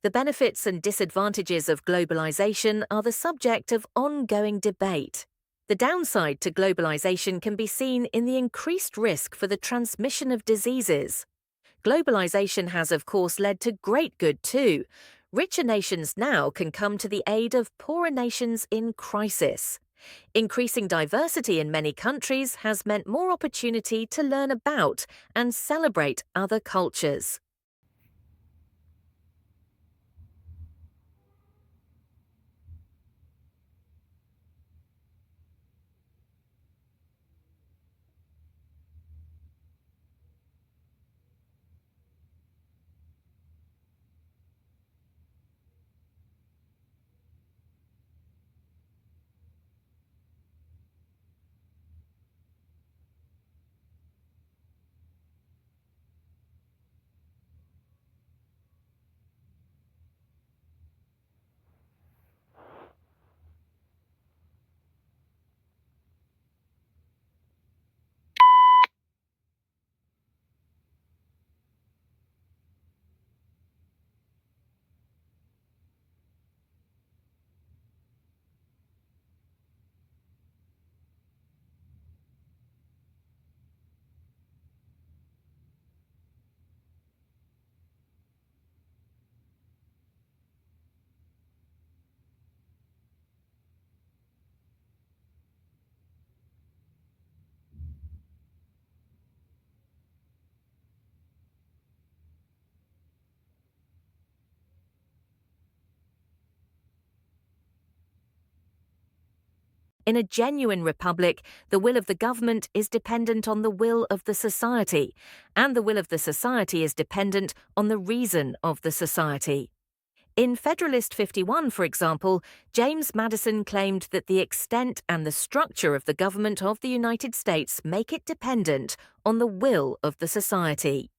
The benefits and disadvantages of globalization are the subject of ongoing debate. The downside to globalization can be seen in the increased risk for the transmission of diseases. Globalization has, of course, led to great good too. Richer nations now can come to the aid of poorer nations in crisis. Increasing diversity in many countries has meant more opportunity to learn about and celebrate other cultures. In a genuine republic, the will of the government is dependent on the will of the society, and the will of the society is dependent on the reason of the society. In Federalist 51, for example, James Madison claimed that the extent and the structure of the government of the United States make it dependent on the will of the society.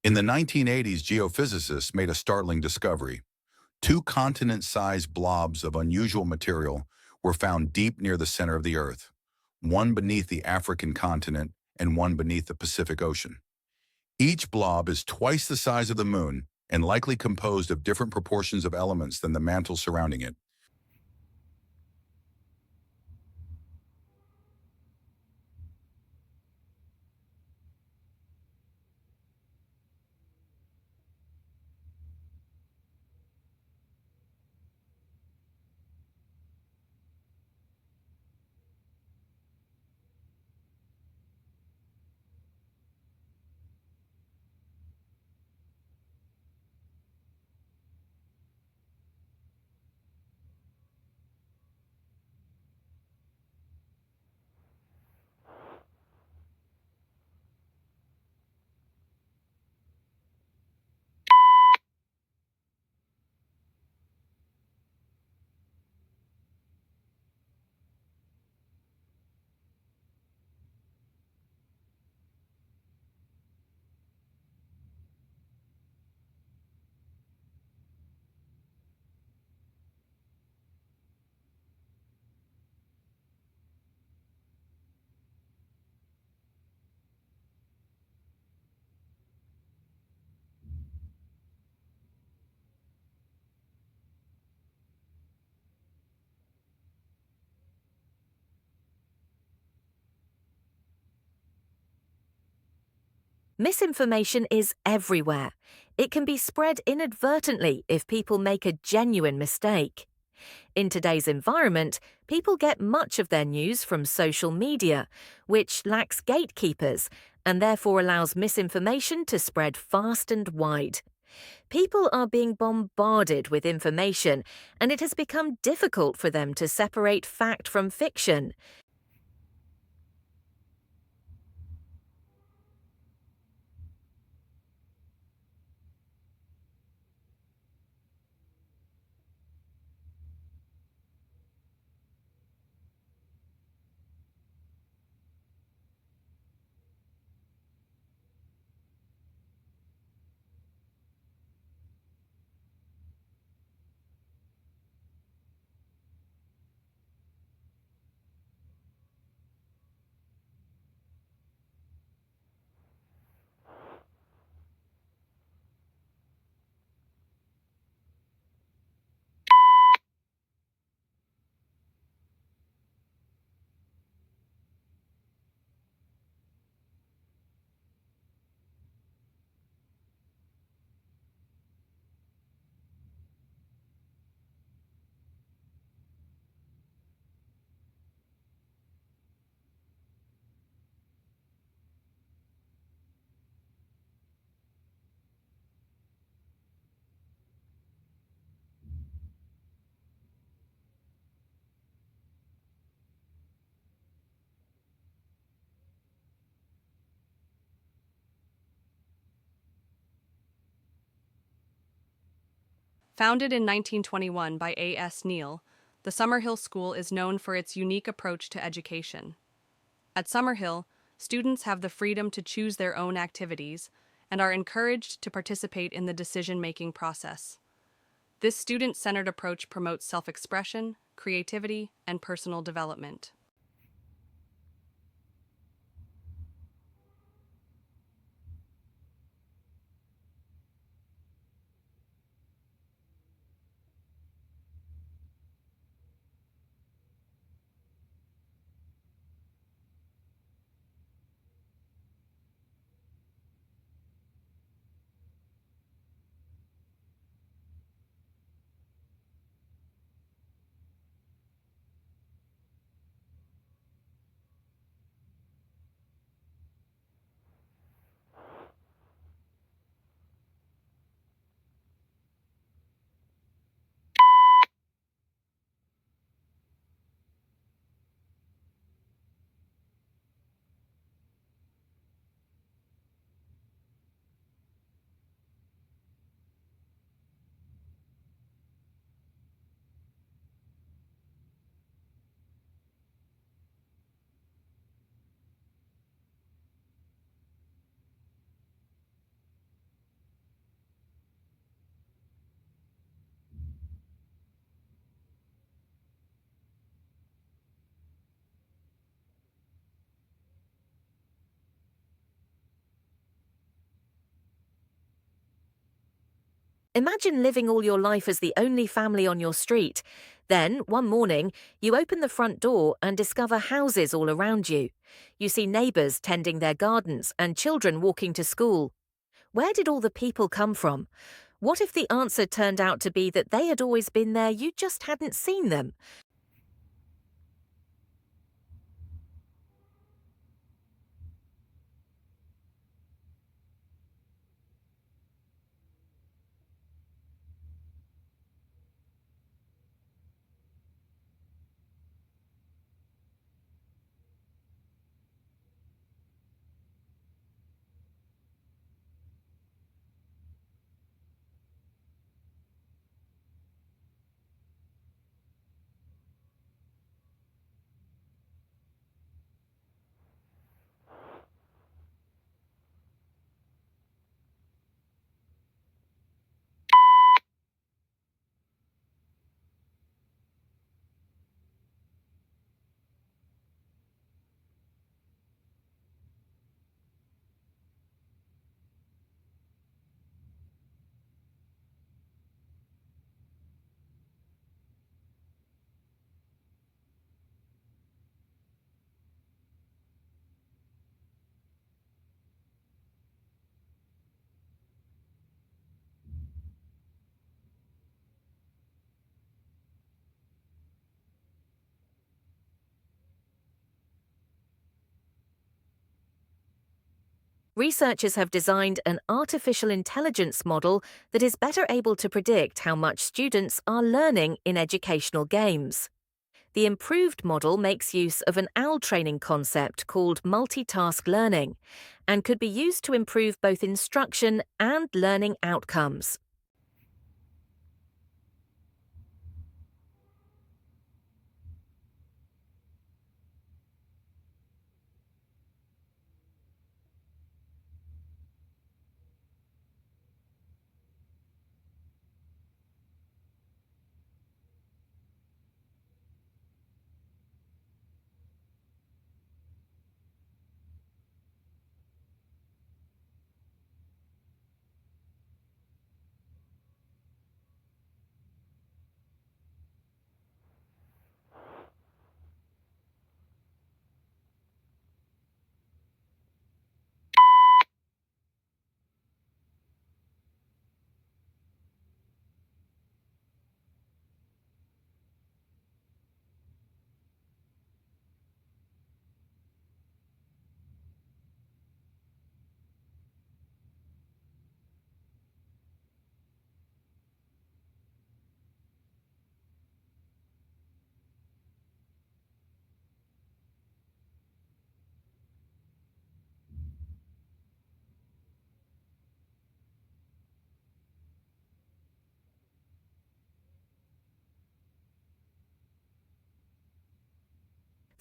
In the 1980s, geophysicists made a startling discovery. Two continent-sized blobs of unusual material were found deep near the center of the Earth, one beneath the African continent and one beneath the Pacific Ocean. Each blob is twice the size of the Moon and likely composed of different proportions of elements than the mantle surrounding it. Misinformation is everywhere. It can be spread inadvertently if people make a genuine mistake. In today's environment, people get much of their news from social media, which lacks gatekeepers and therefore allows misinformation to spread fast and wide. People are being bombarded with information, and it has become difficult for them to separate fact from fiction. Founded in 1921 by A.S. Neal, the Summerhill School is known for its unique approach to education. At Summerhill, students have the freedom to choose their own activities and are encouraged to participate in the decision-making process. This student-centered approach promotes self-expression, creativity, and personal development. Imagine living all your life as the only family on your street. Then, one morning, you open the front door and discover houses all around you. You see neighbours tending their gardens and children walking to school. Where did all the people come from? What if the answer turned out to be that they had always been there, you just hadn't seen them? Researchers have designed an artificial intelligence model that is better able to predict how much students are learning in educational games. The improved model makes use of an OWL training concept called multitask learning and could be used to improve both instruction and learning outcomes.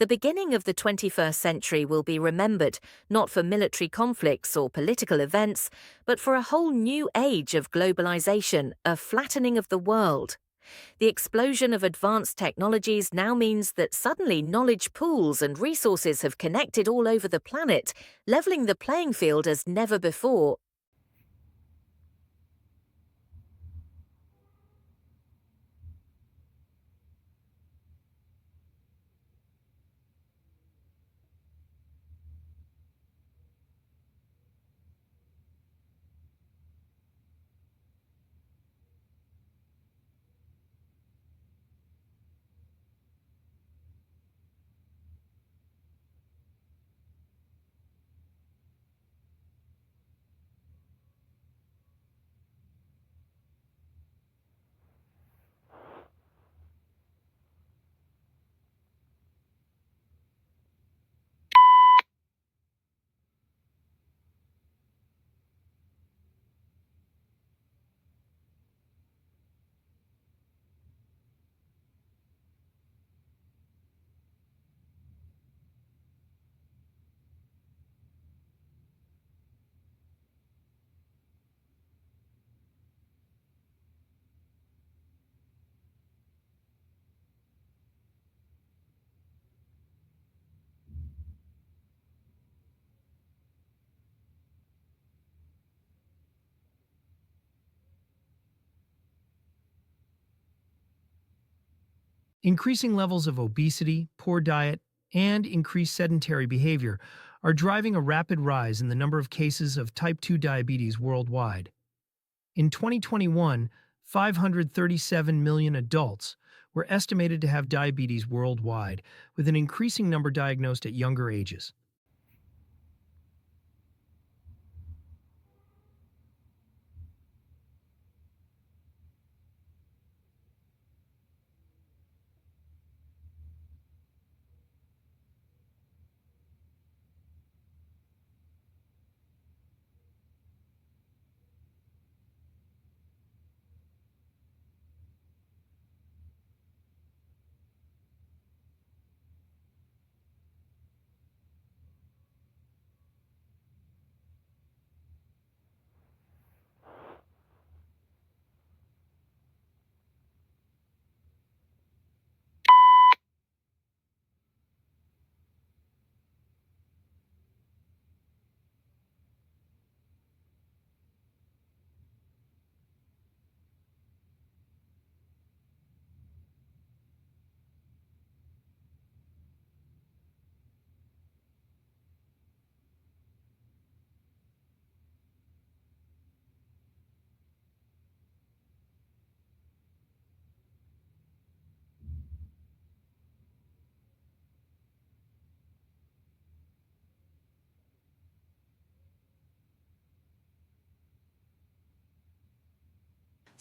The beginning of the 21st century will be remembered not for military conflicts or political events, but for a whole new age of globalization, a flattening of the world. The explosion of advanced technologies now means that suddenly knowledge pools and resources have connected all over the planet, leveling the playing field as never before. Increasing levels of obesity, poor diet, and increased sedentary behavior are driving a rapid rise in the number of cases of type 2 diabetes worldwide. In 2021, 537 million adults were estimated to have diabetes worldwide, with an increasing number diagnosed at younger ages.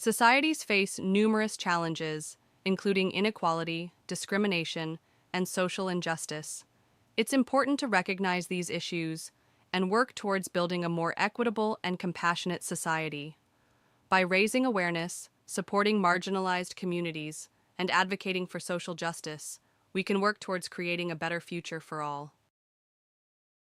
Societies face numerous challenges, including inequality, discrimination, and social injustice. It's important to recognize these issues and work towards building a more equitable and compassionate society. By raising awareness, supporting marginalized communities, and advocating for social justice, we can work towards creating a better future for all.